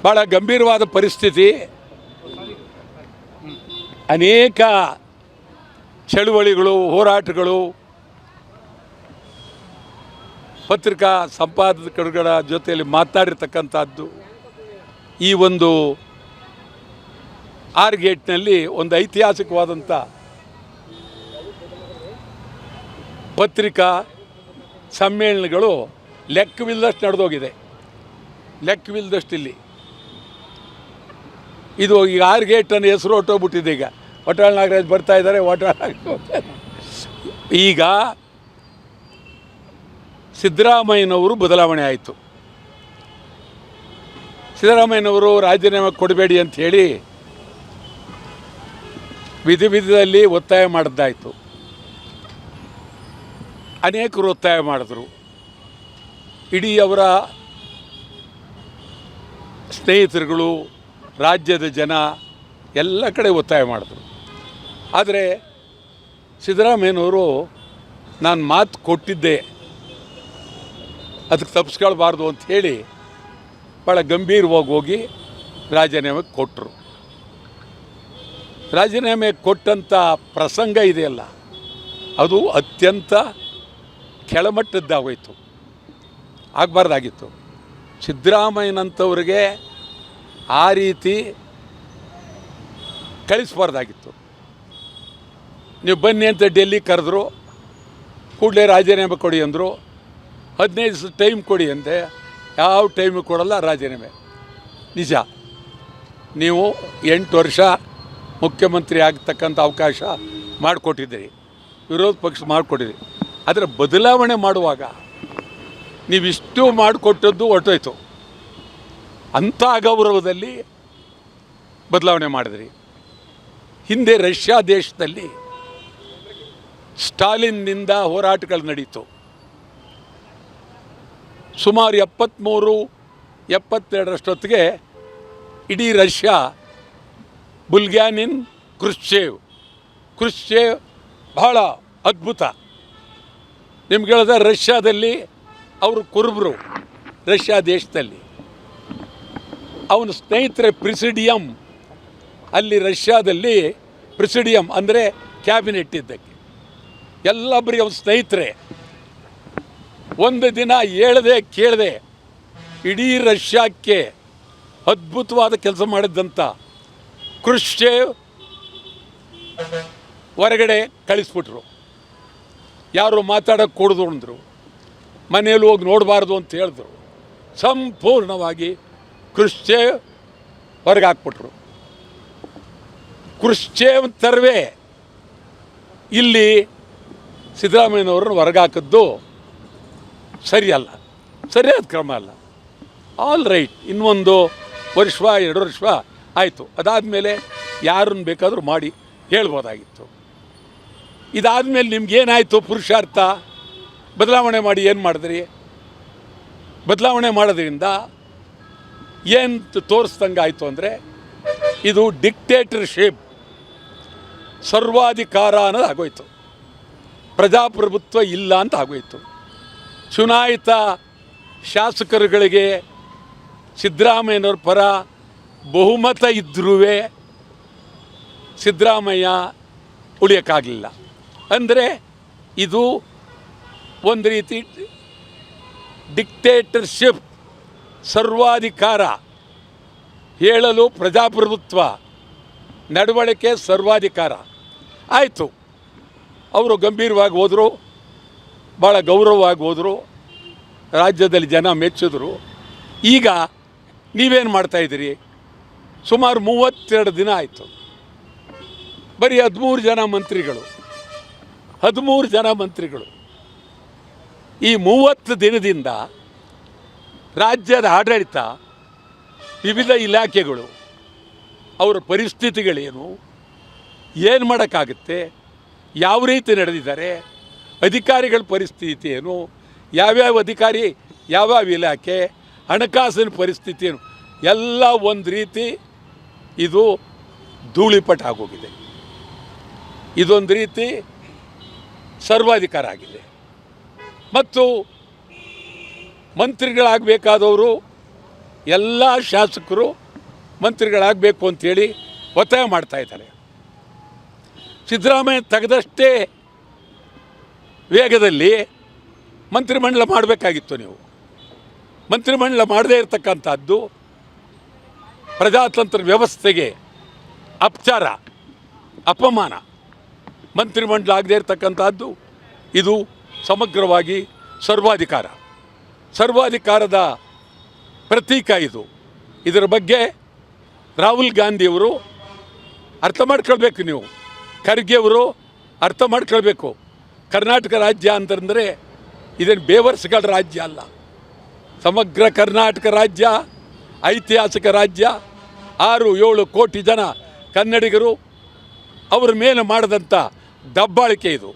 ಭಾಳ ಗಂಭೀರವಾದ ಪರಿಸ್ಥಿತಿ. ಅನೇಕ ಚಳುವಳಿಗಳು, ಹೋರಾಟಗಳು, ಪತ್ರಿಕಾ ಸಂಪಾದಕರುಗಳ ಜೊತೆಯಲ್ಲಿ ಮಾತನಾಡಿರ್ತಕ್ಕಂಥದ್ದು ಈ ಒಂದು ಆರ್ಗೇಟ್ನಲ್ಲಿ ಒಂದು ಐತಿಹಾಸಿಕವಾದಂಥ ಪತ್ರಿಕಾ ಸಮ್ಮೇಳನಗಳು ಲೆಕ್ಕವಿಲ್ಲದಷ್ಟು ನಡೆದೋಗಿದೆ. ಲೆಕ್ಕವಿಲ್ಲದಷ್ಟು ಇಲ್ಲಿ ಇದು ಈಗ ಆರ್ಗೇಟನ್ನು ಹೆಸರು ಹೊಟ್ಟೋಗ್ಬಿಟ್ಟಿದೆ. ಈಗ ವಟಾಳ ನಾಗರಾಜ್ ಬರ್ತಾ ಇದ್ದಾರೆ. ಈಗ ಸಿದ್ದರಾಮಯ್ಯನವರು ಬದಲಾವಣೆ ಆಯಿತು. ಸಿದ್ದರಾಮಯ್ಯನವರು ರಾಜೀನಾಮೆ ಕೊಡಬೇಡಿ ಅಂತ ಹೇಳಿ ವಿಧದಲ್ಲಿ ಒತ್ತಾಯ ಮಾಡಿದ್ದಾಯಿತು. ಅನೇಕರು ಒತ್ತಾಯ ಮಾಡಿದ್ರು. ಇಡೀ ಅವರ ಸ್ನೇಹಿತರುಗಳು, ರಾಜ್ಯದ ಜನ ಎಲ್ಲ ಕಡೆ ಒತ್ತಾಯ ಮಾಡಿದ್ರು. ಆದರೆ ಸಿದ್ದರಾಮಯ್ಯನವರು ನಾನು ಮಾತು ಕೊಟ್ಟಿದ್ದೆ, ಅದಕ್ಕೆ ತಪ್ಪಿಸ್ಕೊಳ್ಬಾರ್ದು ಅಂತ ಹೇಳಿ ಭಾಳ ಗಂಭೀರವಾಗಿ ಹೋಗಿ ರಾಜೀನಾಮೆ ಕೊಟ್ಟರು. ರಾಜೀನಾಮೆ ಕೊಟ್ಟಂಥ ಪ್ರಸಂಗ ಇದೆಯಲ್ಲ, ಅದು ಅತ್ಯಂತ ಕೆಳಮಟ್ಟದ್ದಾಗೋಯ್ತು. ಆಗಬಾರ್ದಾಗಿತ್ತು. ಸಿದ್ದರಾಮಯ್ಯನಂಥವ್ರಿಗೆ ಆ ರೀತಿ ಕಳಿಸ್ಬಾರ್ದಾಗಿತ್ತು. ನೀವು ಬನ್ನಿ ಅಂತ ಡೆಲ್ಲಿ ಕರೆದ್ರು, ಕೂಡಲೇ ರಾಜೀನಾಮೆ ಕೊಡಿ ಅಂದರು. 15 ದಿವಸ ಟೈಮ್ ಕೊಡಿ ಅಂತೆ. ಯಾವ ಟೈಮು ಕೊಡಲ್ಲ ರಾಜೀನಾಮೆ. ನಿಜ, ನೀವು 8 ವರ್ಷ ಮುಖ್ಯಮಂತ್ರಿ ಆಗ್ತಕ್ಕಂಥ ಅವಕಾಶ ಮಾಡಿಕೊಟ್ಟಿದ್ದೀರಿ, ವಿರೋಧ ಪಕ್ಷ ಮಾಡಿಕೊಟ್ಟಿದ್ದೀರಿ. ಆದರೆ ಬದಲಾವಣೆ ಮಾಡುವಾಗ ನೀವಿಷ್ಟು ಮಾಡಿಕೊಟ್ಟದ್ದು ಹೊರಟೋಯ್ತು. ಅಂಥ ಅಗೌರವದಲ್ಲಿ ಬದಲಾವಣೆ ಮಾಡಿದ್ರಿ. ಹಿಂದೆ ರಷ್ಯಾ ದೇಶದಲ್ಲಿ ಸ್ಟಾಲಿನ್ನಿಂದ ಹೋರಾಟಗಳು ನಡೀತು. ಸುಮಾರು 73-72ರಷ್ಟೊತ್ತಿಗೆ ಇಡೀ ರಷ್ಯಾ ಬುಲ್ಗ್ಯಾನಿನ್ ಕ್ರುಶ್ಚೇವ್ ಬಹಳ ಅದ್ಭುತ. ನಿಮ್ಗೆ ಹೇಳಿದ ರಷ್ಯಾದಲ್ಲಿ ಅವರು ಕುರುಬರು. ರಷ್ಯಾ ದೇಶದಲ್ಲಿ ಅವನ ಸ್ನೇಹಿತರೆ ಪ್ರೆಸಿಡಿಯಂ, ಅಲ್ಲಿ ರಷ್ಯಾದಲ್ಲಿ ಪ್ರೆಸಿಡಿಯಂ ಅಂದರೆ ಕ್ಯಾಬಿನೆಟ್ ಇದ್ದಕ್ಕೆ ಎಲ್ಲ ಬರೀ ಅವನ ಸ್ನೇಹಿತರೆ. ಒಂದು ದಿನ ಹೇಳದೆ ಕೇಳದೆ ಇಡೀ ರಷ್ಯಾಕ್ಕೆ ಅದ್ಭುತವಾದ ಕೆಲಸ ಮಾಡಿದ್ದಂಥ ಕ್ರುಶ್ಚೇವ್ ಹೊರಗಡೆ ಕಳಿಸ್ಬಿಟ್ರು. ಯಾರು ಮಾತಾಡೋಕ್ಕೆ ಕೊಡೋದು ಅಂದರು. ಮನೆಯಲ್ಲಿ ಹೋಗಿ ನೋಡಬಾರ್ದು ಅಂತ ಹೇಳಿದ್ರು. ಸಂಪೂರ್ಣವಾಗಿ ಕ್ರುಶ್ಚೇವ್ ಹೊರಗೆ ಹಾಕ್ಬಿಟ್ರು. ಕ್ರುಶ್ಚೇವ್ ಥರವೇ ಇಲ್ಲಿ ಸಿದ್ದರಾಮಯ್ಯನವ್ರನ್ನ ಹೊರಗೆ ಹಾಕಿದ್ದು ಸರಿಯಲ್ಲ, ಸರಿಯಾದ ಕ್ರಮ ಅಲ್ಲ. ಆಲ್ ರೈಟ್, ಇನ್ನೊಂದು ವರ್ಷ 2 ವರ್ಷ ಆಯಿತು. ಅದಾದಮೇಲೆ ಯಾರನ್ನು ಬೇಕಾದರೂ ಮಾಡಿ ಹೇಳ್ಬೋದಾಗಿತ್ತು. ಇದಾದಮೇಲೆ ನಿಮ್ಗೇನಾಯಿತು ಪುರುಷಾರ್ಥ? ಬದಲಾವಣೆ ಮಾಡಿ ಏನು ಮಾಡಿದ್ರಿ? ಬದಲಾವಣೆ ಮಾಡೋದ್ರಿಂದ ಏನು ತೋರಿಸ್ದಂಗೆ ಆಯಿತು ಅಂದರೆ ಇದು ಡಿಕ್ಟೇಟರ್ಶಿಪ್, ಸರ್ವಾಧಿಕಾರ ಅನ್ನೋದು ಆಗೋಯ್ತು. ಪ್ರಜಾಪ್ರಭುತ್ವ ಇಲ್ಲ ಅಂತ ಆಗೋಯ್ತು. ಚುನಾಯಿತ ಶಾಸಕರುಗಳಿಗೆ ಸಿದ್ದರಾಮಯ್ಯನವ್ರ ಪರ ಬಹುಮತ ಇದ್ದರೂ ಸಿದ್ದರಾಮಯ್ಯ ಉಳಿಯೋಕ್ಕಾಗಲಿಲ್ಲ. ಅಂದರೆ ಇದು ಒಂದು ರೀತಿ ಡಿಕ್ಟೇಟರ್ಶಿಪ್, ಸರ್ವಾಧಿಕಾರ. ಹೇಳಲು ಪ್ರಜಾಪ್ರಭುತ್ವ, ನಡವಳಿಕೆ ಸರ್ವಾಧಿಕಾರ ಆಯಿತು. ಅವರು ಗಂಭೀರವಾಗಿ ಹೋದರು, ಭಾಳ ಗೌರವವಾಗಿ ಹೋದರು, ರಾಜ್ಯದಲ್ಲಿ ಜನ ಮೆಚ್ಚಿದ್ರು. ಈಗ ನೀವೇನು ಮಾಡ್ತಾಯಿದ್ದೀರಿ? ಸುಮಾರು 32 ದಿನ ಆಯಿತು. ಬರೀ 13 ಜನ ಮಂತ್ರಿಗಳು, 13 ಜನ ಮಂತ್ರಿಗಳು. ಈ 30 ದಿನದಿಂದ ರಾಜ್ಯದ ಆಡಳಿತ, ವಿವಿಧ ಇಲಾಖೆಗಳು, ಅವರ ಪರಿಸ್ಥಿತಿಗಳೇನು, ಏನು ಮಾಡೋಕ್ಕಾಗುತ್ತೆ, ಯಾವ ರೀತಿ ನಡೆದಿದ್ದಾರೆ, ಅಧಿಕಾರಿಗಳ ಪರಿಸ್ಥಿತಿ ಏನು, ಯಾವ್ಯಾವ ಅಧಿಕಾರಿ, ಯಾವ್ಯಾವ ಇಲಾಖೆ, ಹಣಕಾಸಿನ ಪರಿಸ್ಥಿತಿ ಏನು, ಎಲ್ಲ ಒಂದು ರೀತಿ ಇದು ಧೂಳಿಪಟ ಆಗೋಗಿದೆ. ಇದೊಂದು ರೀತಿ ಸರ್ವಾಧಿಕಾರ ಆಗಿದೆ. ಮತ್ತು ಮಂತ್ರಿಗಳಾಗಬೇಕಾದವರು ಎಲ್ಲ ಶಾಸಕರು ಮಂತ್ರಿಗಳಾಗಬೇಕು ಅಂಥೇಳಿ ಒತ್ತಾಯ ಮಾಡ್ತಾ ಇದ್ದಾರೆ. ಸಿದ್ದರಾಮಯ್ಯ ತೆಗೆದಷ್ಟೇ ವೇಗದಲ್ಲಿ ಮಂತ್ರಿಮಂಡಲ ಮಾಡಬೇಕಾಗಿತ್ತು. ನೀವು ಮಂತ್ರಿಮಂಡಲ ಮಾಡದೇ ಇರತಕ್ಕಂಥದ್ದು ಪ್ರಜಾತಂತ್ರ ವ್ಯವಸ್ಥೆಗೆ ಅಪಚಾರ, ಅಪಮಾನ. ಮಂತ್ರಿಮಂಡಲ ಆಗದೇ ಇರತಕ್ಕಂಥದ್ದು ಇದು ಸಮಗ್ರವಾಗಿ ಸರ್ವಾಧಿಕಾರದ ಪ್ರತೀಕ ಇದು. ಇದರ ಬಗ್ಗೆ ರಾಹುಲ್ ಗಾಂಧಿಯವರು ಅರ್ಥ ಮಾಡ್ಕೊಳ್ಬೇಕು. ನೀವು ಖರ್ಗೆ ಅವರು ಅರ್ಥ ಮಾಡ್ಕೊಳ್ಬೇಕು. ಕರ್ನಾಟಕ ರಾಜ್ಯ ಅಂತಂದರೆ ಇದೇನು ಬೇವರ್ಸ್ಗಳ ರಾಜ್ಯ ಅಲ್ಲ. ಸಮಗ್ರ ಕರ್ನಾಟಕ ರಾಜ್ಯ, ಐತಿಹಾಸಿಕ ರಾಜ್ಯ. 6-7 ಕೋಟಿ ಜನ ಕನ್ನಡಿಗರು ಅವರ ಮೇಲೆ ಮಾಡಿದಂಥ ದಬ್ಬಾಳಿಕೆ ಇದು.